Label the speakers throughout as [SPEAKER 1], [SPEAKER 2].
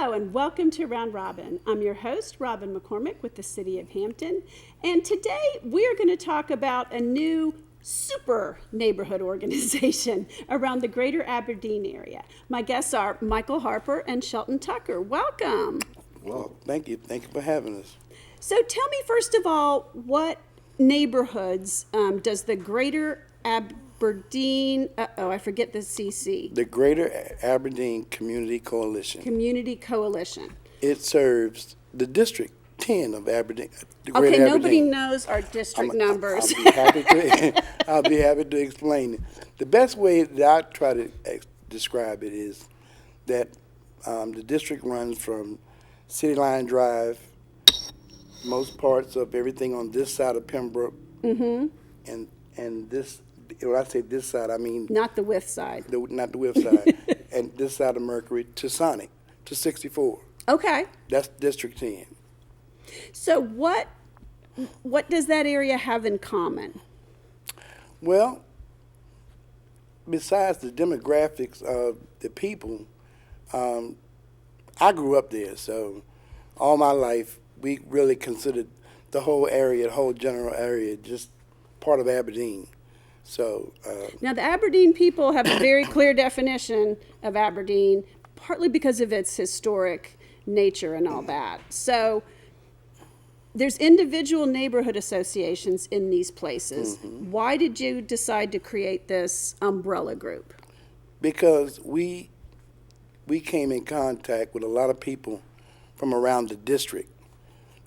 [SPEAKER 1] Hello and welcome to Round Robin. I'm your host, Robin McCormick with the City of Hampton. And today we are going to talk about a new super neighborhood organization around the Greater Aberdeen area. My guests are Michael Harper and Shelton Tucker. Welcome.
[SPEAKER 2] Well, thank you. Thank you for having us.
[SPEAKER 1] So tell me first of all, what neighborhoods does the Greater Aberdeen, I forget the CC.
[SPEAKER 2] The Greater Aberdeen Community Coalition.
[SPEAKER 1] Community Coalition.
[SPEAKER 2] It serves the District 10 of Aberdeen.
[SPEAKER 1] Okay, nobody knows our district numbers.
[SPEAKER 2] I'll be happy to explain it. The best way that I try to describe it is that the district runs from City Line Drive, most parts of everything on this side of Pembroke, and this. When I say this side, I mean
[SPEAKER 1] not the width side.
[SPEAKER 2] Not the width side, and this side of Mercury to Sonic to 64.
[SPEAKER 1] Okay.
[SPEAKER 2] That's District 10.
[SPEAKER 1] So what does that area have in common?
[SPEAKER 2] Well, besides the demographics of the people, I grew up there, so all my life we really considered the whole area, the whole general area, just part of Aberdeen. So
[SPEAKER 1] now the Aberdeen people have a very clear definition of Aberdeen, partly because of its historic nature and all that. So there's individual neighborhood associations in these places. Why did you decide to create this umbrella group?
[SPEAKER 2] Because we came in contact with a lot of people from around the district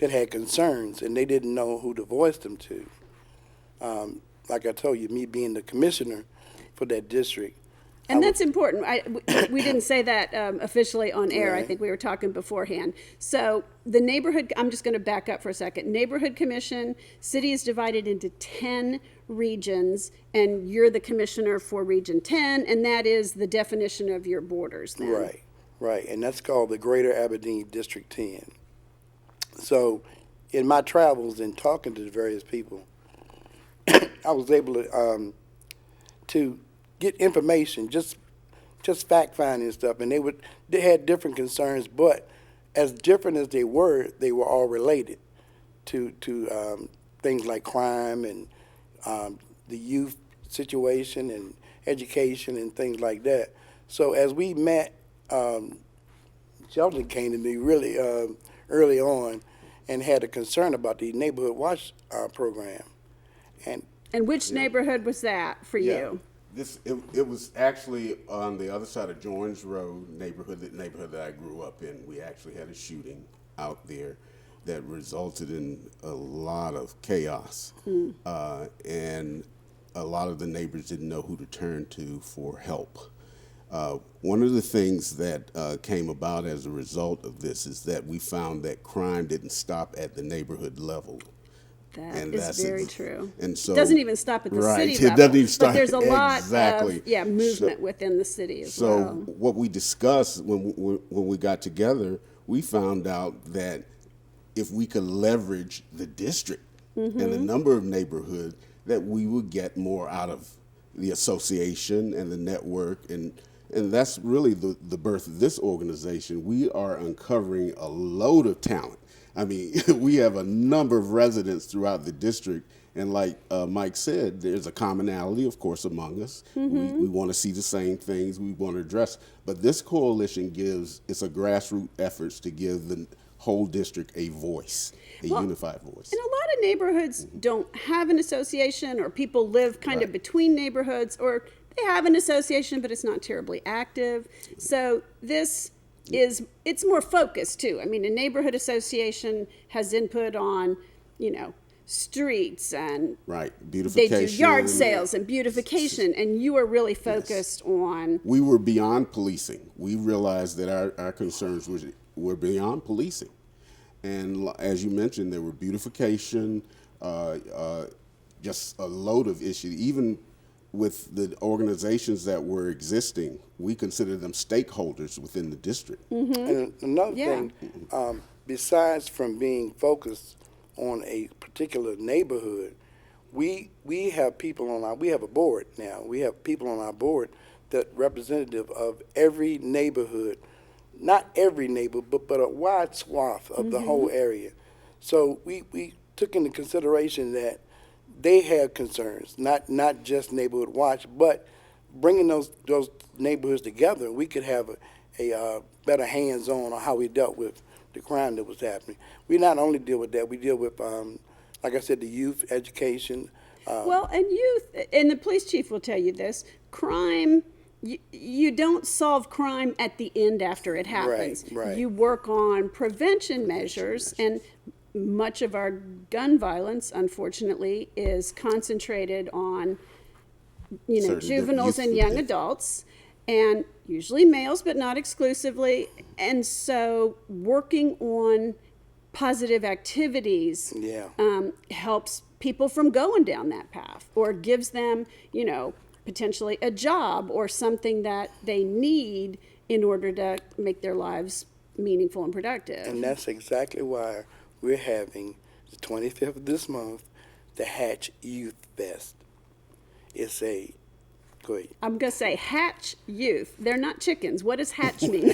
[SPEAKER 2] that had concerns, and they didn't know who to voice them to. Like I told you, me being the commissioner for that district.
[SPEAKER 1] And that's important. We didn't say that officially on air.
[SPEAKER 2] Right.
[SPEAKER 1] I think we were talking beforehand. So the neighborhood, I'm just going to back up for a second. Neighborhood Commission, city is divided into 10 regions, and you're the commissioner for Region 10, and that is the definition of your borders then.
[SPEAKER 2] Right. And that's called the Greater Aberdeen District 10. So in my travels and talking to the various people, I was able to get information, just fact finding stuff, and they had different concerns, but as different as they were all related to things like crime and the youth situation and education and things like that. So as we met, Shelton came to me really early on and had a concern about the neighborhood watch program.
[SPEAKER 1] And which neighborhood was that for you?
[SPEAKER 3] It was actually on the other side of Jones Road neighborhood that I grew up in. We actually had a shooting out there that resulted in a lot of chaos, and a lot of the neighbors didn't know who to turn to for help. One of the things that came about as a result of this is that we found that crime didn't stop at the neighborhood level.
[SPEAKER 1] That is very true.
[SPEAKER 3] And so,
[SPEAKER 1] it doesn't even stop at the city level.
[SPEAKER 3] It doesn't even stop.
[SPEAKER 1] But there's a lot
[SPEAKER 3] exactly.
[SPEAKER 1] of movement within the city as well.
[SPEAKER 3] So what we discussed when we got together, we found out that if we could leverage the district and the number of neighborhoods, that we would get more out of the association and the network, and that's really the birth of this organization. We are uncovering a load of talent. I mean, we have a number of residents throughout the district, and like Mike said, there's a commonality, of course, among us. We want to see the same things, we want to address, but this coalition it's a grassroots efforts to give the whole district a voice, unified voice.
[SPEAKER 1] And a lot of neighborhoods don't have an association, or people live kind of between neighborhoods, or they have an association, but it's not terribly active. So it's more focused too. I mean, a neighborhood association has input on, streets and
[SPEAKER 3] beautification.
[SPEAKER 1] They do yard sales and beautification, and you are really focused on.
[SPEAKER 3] We were beyond policing. We realized that our concerns were beyond policing, and as you mentioned, there were beautification, just a load of issues. Even with the organizations that were existing, we consider them stakeholders within the district.
[SPEAKER 2] And another thing, besides from being focused on a particular neighborhood, we have people on we have a board now. We have people on our board that representative of every neighborhood not every neighbor, but a wide swath of the whole area. So we took into consideration that they have concerns, not just Neighborhood Watch, but bringing those neighborhoods together, we could have a better hands-on on how we dealt with the crime that was happening. We not only deal with that, we deal with, like I said, the youth education.
[SPEAKER 1] Well, and youth, and the police chief will tell you this, crime, you don't solve crime at the end after it happens.
[SPEAKER 2] Right.
[SPEAKER 1] You work on prevention measures, and much of our gun violence, unfortunately, is concentrated on, juveniles and young adults, and usually males, but not exclusively. And so working on positive activities helps people from going down that path, or gives them, potentially a job or something that they need in order to make their lives meaningful and productive.
[SPEAKER 2] And that's exactly why we're having the 25th of this month, the Hatch Youth Fest. Go ahead.
[SPEAKER 1] I'm going to say Hatch Youth. They're not chickens. What does Hatch mean?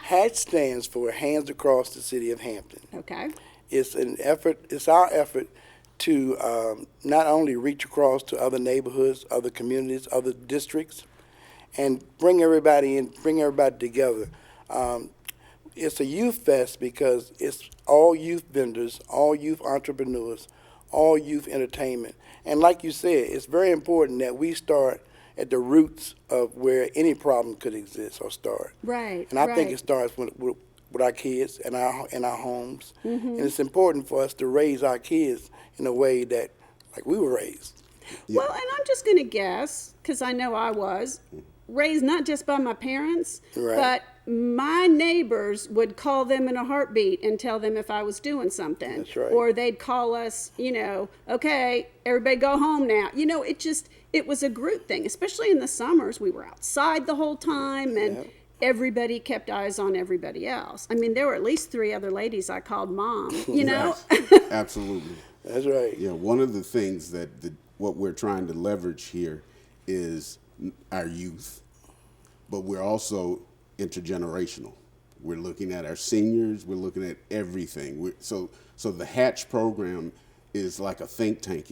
[SPEAKER 2] Hatch stands for Hands Across the City of Hampton.
[SPEAKER 1] Okay.
[SPEAKER 2] It's our effort to not only reach across to other neighborhoods, other communities, other districts, and bring everybody together. It's a youth fest because it's all youth vendors, all youth entrepreneurs, all youth entertainment. And like you said, it's very important that we start at the roots of where any problem could exist or start.
[SPEAKER 1] Right.
[SPEAKER 2] And I think it starts with our kids and our homes.
[SPEAKER 1] Mm-hmm.
[SPEAKER 2] And it's important for us to raise our kids in a way that, like we were raised.
[SPEAKER 3] Yeah.
[SPEAKER 1] Well, and I'm just going to guess, because I know I was raised not just by my parents,
[SPEAKER 2] Right.
[SPEAKER 1] but my neighbors would call them in a heartbeat and tell them if I was doing something.
[SPEAKER 2] That's right.
[SPEAKER 1] Or they'd call us, okay, everybody go home now. It was a group thing, especially in the summers. We were outside the whole time, and everybody kept eyes on everybody else. I mean, there were at least 3 other ladies I called mom, know?
[SPEAKER 3] Absolutely.
[SPEAKER 2] That's right.
[SPEAKER 3] Yeah, one of the things that what we're trying to leverage here is our youth, but we're also intergenerational. We're looking at our seniors. We're looking at everything. So the Hatch program is like a think tank,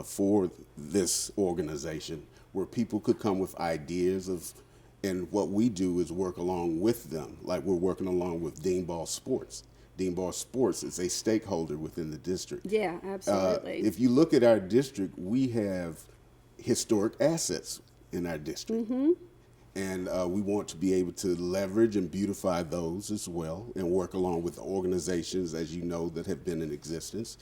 [SPEAKER 3] for this organization, where people could come with ideas and what we do is work along with them, like we're working along with Dean Ball Sports. Dean Ball Sports is a stakeholder within the district.
[SPEAKER 1] Yeah, absolutely.
[SPEAKER 3] If you look at our district, we have historic assets in our district.
[SPEAKER 1] Mm-hmm.
[SPEAKER 3] And we want to be able to leverage and beautify those as well and work along with organizations, as you know, that have been in existence.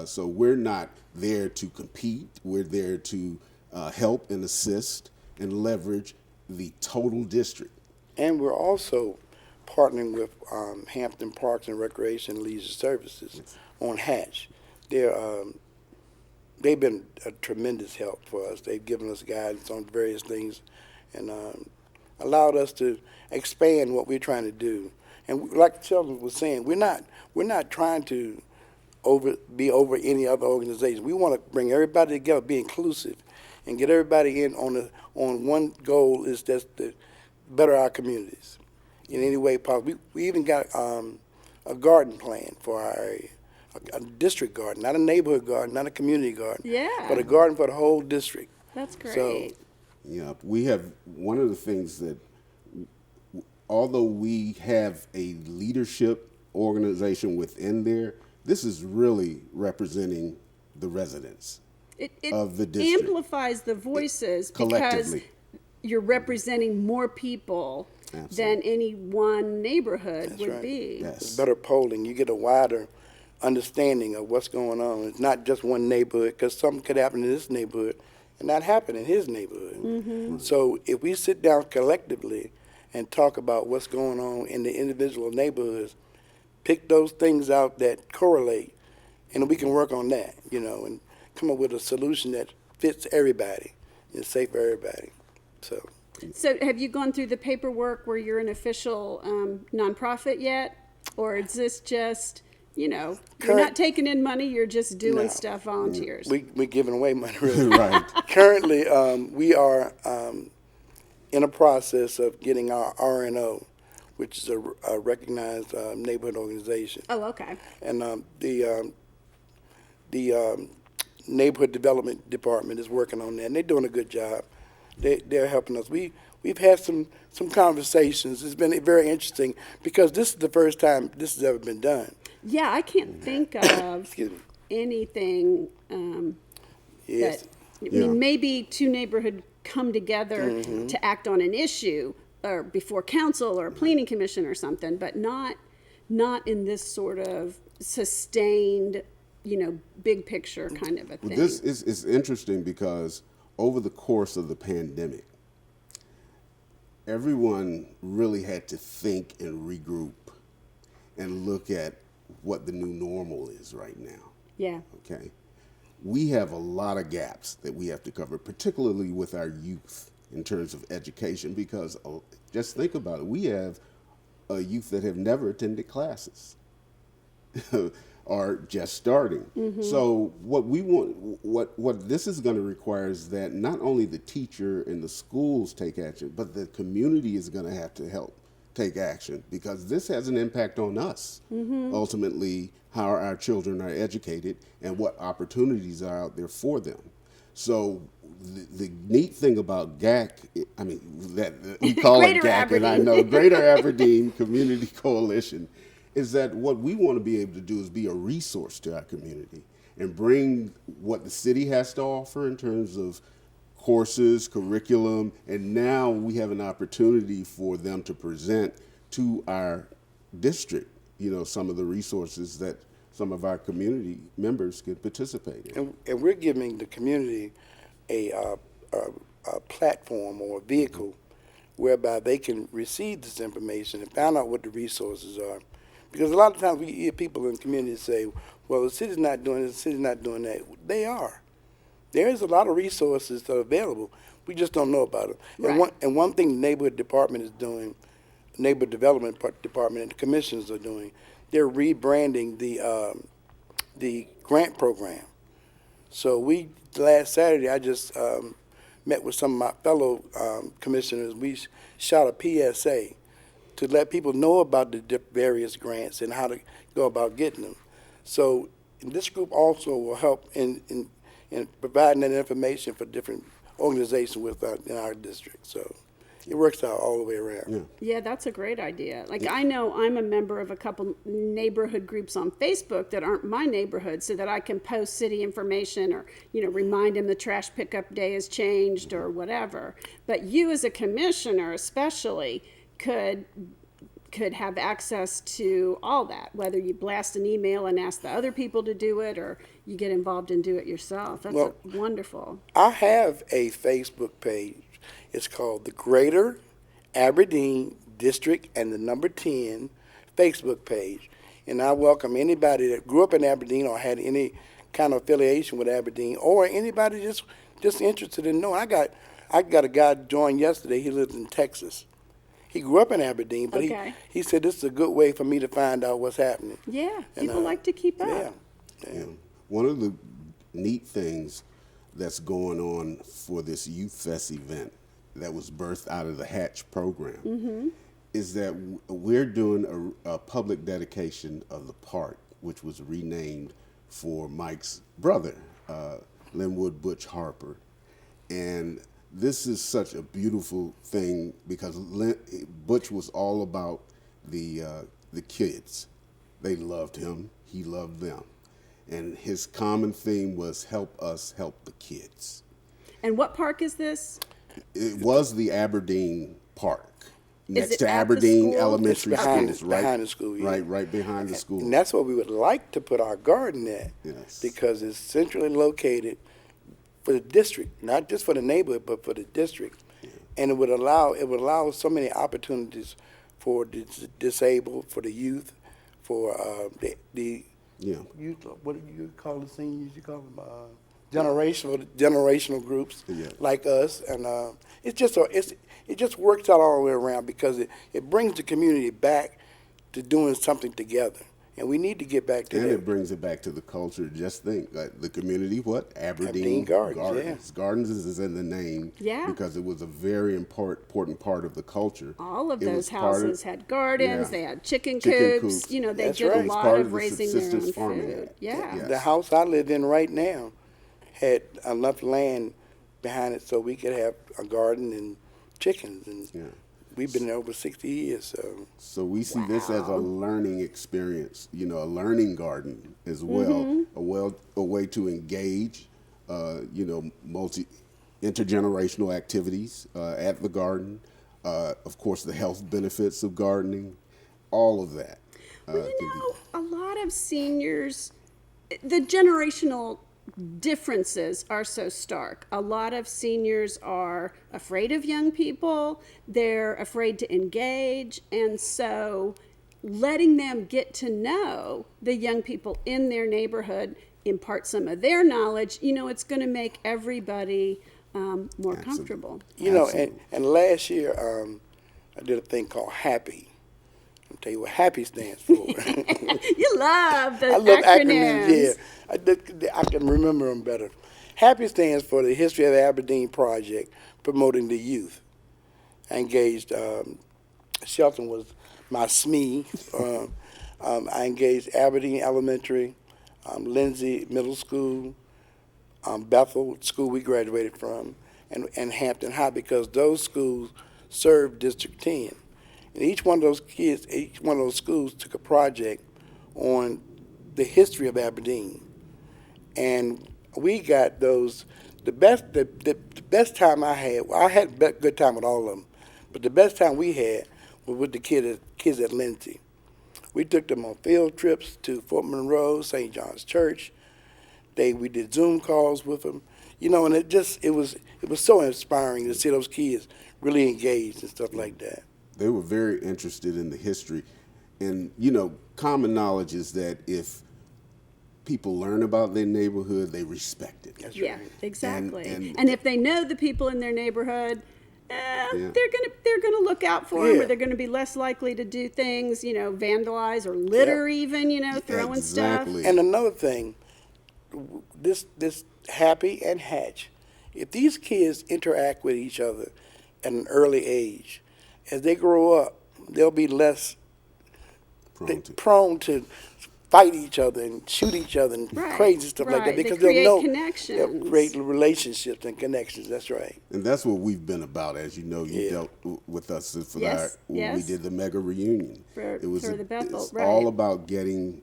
[SPEAKER 3] So we're not there to compete. We're there to help and assist and leverage the total district.
[SPEAKER 2] And we're also partnering with Hampton Parks and Recreation Leisure Services on Hatch. They've been a tremendous help for us. They've given us guidance on various things and allowed us to expand what we're trying to do. And like Sheldon was saying, we're not trying to be over any other organization. We want to bring everybody together, be inclusive, and get everybody in on one goal is just to better our communities in any way possible. We even got a garden plan for our area, a district garden, not a neighborhood garden, not a community garden, but a garden for the whole district.
[SPEAKER 1] That's great.
[SPEAKER 2] So,
[SPEAKER 3] yeah, we have one of the things that, although we have a leadership organization within there, this is really representing the residents of the district.
[SPEAKER 1] It amplifies the voices because
[SPEAKER 3] Collectively.
[SPEAKER 1] you're representing more people than any one neighborhood would be.
[SPEAKER 3] Yes.
[SPEAKER 2] it's better polling. You get a wider understanding of what's going on. It's not just one neighborhood, because something could happen in this neighborhood and not happen in his neighborhood.
[SPEAKER 1] Mm-hmm.
[SPEAKER 2] So if we sit down collectively and talk about what's going on in the individual neighborhoods, pick those things out that correlate, and we can work on that, and come up with a solution that fits everybody and is safe for everybody.
[SPEAKER 1] So have you gone through the paperwork where you're an official nonprofit yet? Or is this just, you're not taking in money, you're just doing stuff volunteers?
[SPEAKER 2] We're giving away money, really.
[SPEAKER 3] Right.
[SPEAKER 2] Currently, we are in a process of getting our RNO, which is a recognized neighborhood organization.
[SPEAKER 1] Oh, okay.
[SPEAKER 2] And the neighborhood development department is working on that, and they're doing a good job. They're helping us. We've had some conversations. It's been very interesting because this is the first time this has ever been done.
[SPEAKER 1] Yeah, I can't think of
[SPEAKER 2] Excuse me.
[SPEAKER 1] anything
[SPEAKER 2] Yes.
[SPEAKER 1] that, I mean, maybe two neighborhood come together to act on an issue or before council or a planning commission or something, but not in this sort of sustained, big picture kind of a thing.
[SPEAKER 3] This is interesting because over the course of the pandemic, everyone really had to think and regroup and look at what the new normal is right now.
[SPEAKER 1] Yeah.
[SPEAKER 3] Okay. We have a lot of gaps that we have to cover, particularly with our youth in terms of education, because just think about it. We have a youth that have never attended classes or just starting. So what we want, what this is going to require is that not only the teacher and the schools take action, but the community is going to have to help take action, because this has an impact on us, ultimately, how our children are educated and what opportunities are out there for them. So the neat thing about GAC, I mean, that we call it
[SPEAKER 1] Greater
[SPEAKER 3] GAC, and I
[SPEAKER 1] Aberdeen.
[SPEAKER 3] know Greater Aberdeen Community Coalition, is that what we want to be able to do is be a resource to our community and bring what the city has to offer in terms of courses, curriculum, and now we have an opportunity for them to present to our district, some of the resources that some of our community members could participate in.
[SPEAKER 2] And we're giving the community a platform or a vehicle whereby they can receive this information and find out what the resources are. Because a lot of times we hear people in the community say, well, the city's not doing this, the city's not doing that. They are. There is a lot of resources that are available. We just don't know about them.
[SPEAKER 1] Right.
[SPEAKER 2] And one thing the neighborhood department is doing, neighborhood development department and the commissions are doing, they're rebranding the grant program. So last Saturday, I just met with some of my fellow commissioners. We shot a PSA to let people know about the various grants and how to go about getting them. So this group also will help in providing that information for different organizations in our district. So it works out all the way around.
[SPEAKER 1] Yeah, that's a great idea. Like, I know I'm a member of a couple neighborhood groups on Facebook that aren't my neighborhood, so that I can post city information or, remind them the trash pickup day has changed or whatever. But you as a commissioner especially could have access to all that, whether you blast an email and ask the other people to do it or you get involved and do it yourself. That's wonderful.
[SPEAKER 2] I have a Facebook page. It's called the Greater Aberdeen District and the number 10 Facebook page. And I welcome anybody that grew up in Aberdeen or had any kind of affiliation with Aberdeen, or anybody just interested in knowing. I got a guy joined yesterday. He lives in Texas. He grew up in Aberdeen, but he said this is a good way for me to find out what's happening.
[SPEAKER 1] Yeah, people like to keep up.
[SPEAKER 2] Yeah.
[SPEAKER 3] One of the neat things that's going on for this Youth Fest event that was birthed out of the Hatch program is that we're doing a public dedication of the park, which was renamed for Mike's brother, Linwood Butch Harper. And this is such a beautiful thing because Butch was all about the kids. They loved him. He loved them. And his common theme was help us help the kids.
[SPEAKER 1] And what park is this?
[SPEAKER 3] It was the Aberdeen Park. Next
[SPEAKER 1] it
[SPEAKER 3] to
[SPEAKER 1] at the
[SPEAKER 3] Aberdeen
[SPEAKER 1] school?
[SPEAKER 3] Elementary
[SPEAKER 2] It's
[SPEAKER 3] School.
[SPEAKER 2] behind the school, yeah.
[SPEAKER 3] Right behind the school.
[SPEAKER 2] And that's what we would like to put our garden at.
[SPEAKER 3] Yes.
[SPEAKER 2] Because it's centrally located for the district, not just for the neighborhood, but for the district. Yeah. And it would allow so many opportunities for the disabled, for the youth, for the youth. What do you call the seniors? You call them generational groups like us, and it just works out all the way around because it brings the community back to doing something together. And we need to get back to
[SPEAKER 3] And
[SPEAKER 2] that.
[SPEAKER 3] it brings it back to the culture. Just think, like the community, Aberdeen
[SPEAKER 2] Aberdeen Gardens,
[SPEAKER 3] Gardens is in the name,
[SPEAKER 1] Yeah.
[SPEAKER 3] because it was a very important part of the culture.
[SPEAKER 1] All of
[SPEAKER 3] It was
[SPEAKER 1] those
[SPEAKER 3] part of-
[SPEAKER 1] houses had gardens.
[SPEAKER 3] Yeah.
[SPEAKER 1] They had chicken
[SPEAKER 3] Chicken
[SPEAKER 1] coops.
[SPEAKER 3] coops.
[SPEAKER 1] You know, they
[SPEAKER 2] That's
[SPEAKER 1] did
[SPEAKER 2] right.
[SPEAKER 1] a
[SPEAKER 2] It was
[SPEAKER 1] lot
[SPEAKER 3] part
[SPEAKER 1] of
[SPEAKER 3] of the
[SPEAKER 1] raising their own
[SPEAKER 3] subsistence farming
[SPEAKER 1] food.
[SPEAKER 3] act.
[SPEAKER 1] Yeah.
[SPEAKER 3] Yes.
[SPEAKER 2] The house I live in right now had enough land behind it so we could have a garden and chickens. And
[SPEAKER 3] Yeah.
[SPEAKER 2] we've been there over 60 years.
[SPEAKER 3] So we see this as a
[SPEAKER 1] Wow.
[SPEAKER 3] learning experience, a learning garden as well, a way to engage, intergenerational activities at the garden. Of course, the health benefits of gardening, all of that.
[SPEAKER 1] Well, a lot of seniors, the generational differences are so stark. A lot of seniors are afraid of young people, they're afraid to engage, and so letting them get to know the young people in their neighborhood, impart some of their knowledge, it's going to make everybody more comfortable.
[SPEAKER 2] And last year I did a thing called Happy. I'll tell you what Happy stands for.
[SPEAKER 1] You love the
[SPEAKER 2] I love
[SPEAKER 1] acronyms.
[SPEAKER 2] Yeah. I can remember them better. Happy stands for the History of the Aberdeen Project, promoting the youth. I engaged, Shelton was my SME. I engaged Aberdeen Elementary, Lindsay Middle School, Bethel School we graduated from, and Hampton High, because those schools served District 10. And each one of those kids, each one of those schools took a project on the history of Aberdeen. And we got those, the best time I had, well, I had a good time with all of them, but the best time we had was with the kids at Lindsay. We took them on field trips to Fort Monroe, St. John's Church. We did Zoom calls with them, and it was so inspiring to see those kids really engaged and stuff like that.
[SPEAKER 3] They were very interested in the history. And, common knowledge is that if people learn about their neighborhood, they respect it.
[SPEAKER 2] That's
[SPEAKER 1] Yeah,
[SPEAKER 2] right.
[SPEAKER 1] exactly.
[SPEAKER 3] And-
[SPEAKER 1] And if they know the people in their neighborhood,
[SPEAKER 3] Yeah.
[SPEAKER 1] they're gonna look out for them,
[SPEAKER 2] Yeah.
[SPEAKER 1] or they're gonna be less likely to do things, vandalize or litter, even, throwing stuff.
[SPEAKER 3] Exactly.
[SPEAKER 2] And another thing, this Happy and Hatch, if these kids interact with each other at an early age, as they grow up, they'll be less prone to fight each other and shoot each other and
[SPEAKER 1] Right,
[SPEAKER 2] crazy stuff like that,
[SPEAKER 1] right. They
[SPEAKER 2] because
[SPEAKER 1] create
[SPEAKER 2] they'll know
[SPEAKER 1] connections.
[SPEAKER 2] they'll create relationships and connections. That's right.
[SPEAKER 3] And that's what we've been about, as you know. You
[SPEAKER 2] Yeah.
[SPEAKER 3] dealt with us for
[SPEAKER 1] Yes,
[SPEAKER 3] when we
[SPEAKER 1] yes.
[SPEAKER 3] did the mega reunion.
[SPEAKER 1] For the Bethel,
[SPEAKER 3] it's
[SPEAKER 1] right.
[SPEAKER 3] all about getting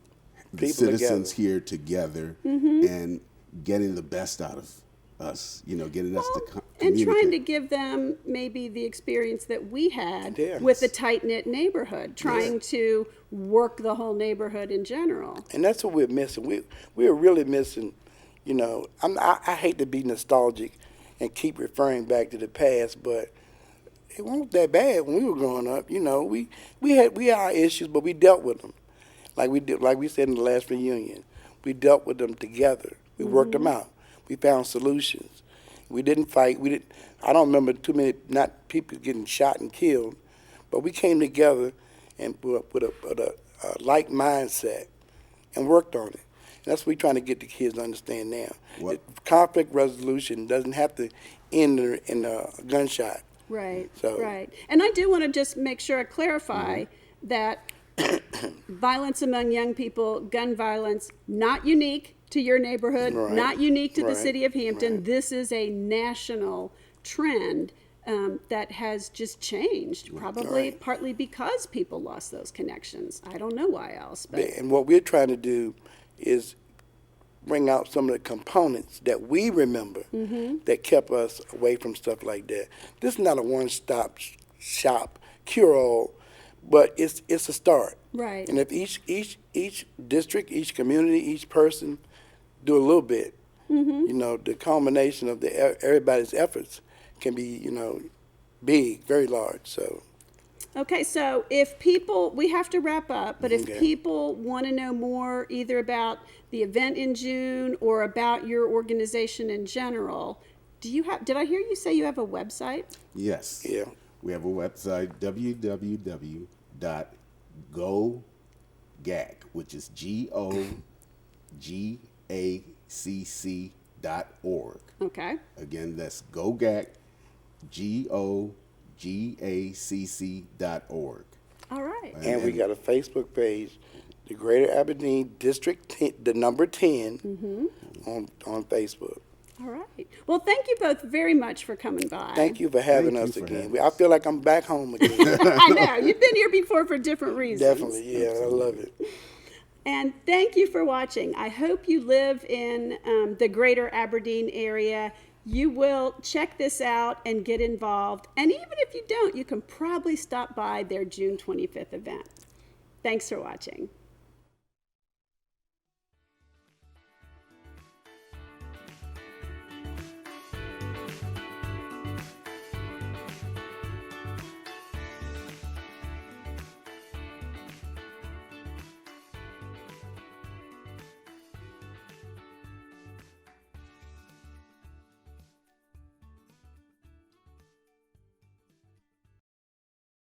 [SPEAKER 3] the
[SPEAKER 2] People
[SPEAKER 3] citizens
[SPEAKER 2] together.
[SPEAKER 3] here together
[SPEAKER 1] Mm-hmm.
[SPEAKER 3] and getting the best out of us. Getting us to
[SPEAKER 1] And
[SPEAKER 3] communicate.
[SPEAKER 1] trying to give them maybe the experience that we had
[SPEAKER 2] Yeah.
[SPEAKER 1] with a tight-knit neighborhood, trying to work the whole neighborhood in general.
[SPEAKER 2] And that's what we're missing. We're really missing. I hate to be nostalgic and keep referring back to the past, but it wasn't that bad when we were growing up. We had our issues, but we dealt with them, like we said in the last reunion. We dealt with them together. We worked them out. We found solutions. We didn't fight. I don't remember too many not people getting shot and killed, but we came together and with a like mindset and worked on it. And that's what we're trying to get the kids to understand now.
[SPEAKER 3] What?
[SPEAKER 2] That conflict resolution doesn't have to end in a gunshot.
[SPEAKER 1] Right,
[SPEAKER 2] So-
[SPEAKER 1] right. And I do want to just make sure I clarify that violence among young people, gun violence, not unique to your neighborhood,
[SPEAKER 2] Right,
[SPEAKER 1] not unique to the
[SPEAKER 2] right,
[SPEAKER 1] city of Hampton.
[SPEAKER 2] right.
[SPEAKER 1] This is a national trend that has just changed, probably
[SPEAKER 2] Right.
[SPEAKER 1] partly because people lost those connections. I don't know why else, but
[SPEAKER 2] And what we're trying to do is bring out some of the components that we remember that kept us away from stuff like that. This is not a one-stop shop cure-all, but it's a start.
[SPEAKER 1] Right.
[SPEAKER 2] And if each district, each community, each person do a little bit, the culmination of everybody's efforts can be, big, very large. So.
[SPEAKER 1] Okay, so if people, we have to wrap up, but if
[SPEAKER 2] Okay.
[SPEAKER 1] people want to know more either about the event in June or about your organization in general, did I hear you say you have a website?
[SPEAKER 3] Yes.
[SPEAKER 2] Yeah.
[SPEAKER 3] We have a website, www.go GACC, which is GOGACC.org.
[SPEAKER 1] Okay.
[SPEAKER 3] Again, that's GOGAC, GOGACC.org.
[SPEAKER 1] All right.
[SPEAKER 2] And we got a Facebook page, the Greater Aberdeen District 10, the number 10, on Facebook.
[SPEAKER 1] All right. Well, thank you both very much for coming by.
[SPEAKER 2] Thank you for having
[SPEAKER 3] Thank
[SPEAKER 2] us
[SPEAKER 3] you for
[SPEAKER 2] again.
[SPEAKER 3] having
[SPEAKER 2] I feel like I'm back home again.
[SPEAKER 1] I know. You've been here before for different reasons.
[SPEAKER 2] Definitely, yeah, I love it.
[SPEAKER 1] And thank you for watching. I hope you live in the Greater Aberdeen area. You will check this out and get involved. And even if you don't, you can probably stop by their June 25th event. Thanks for watching.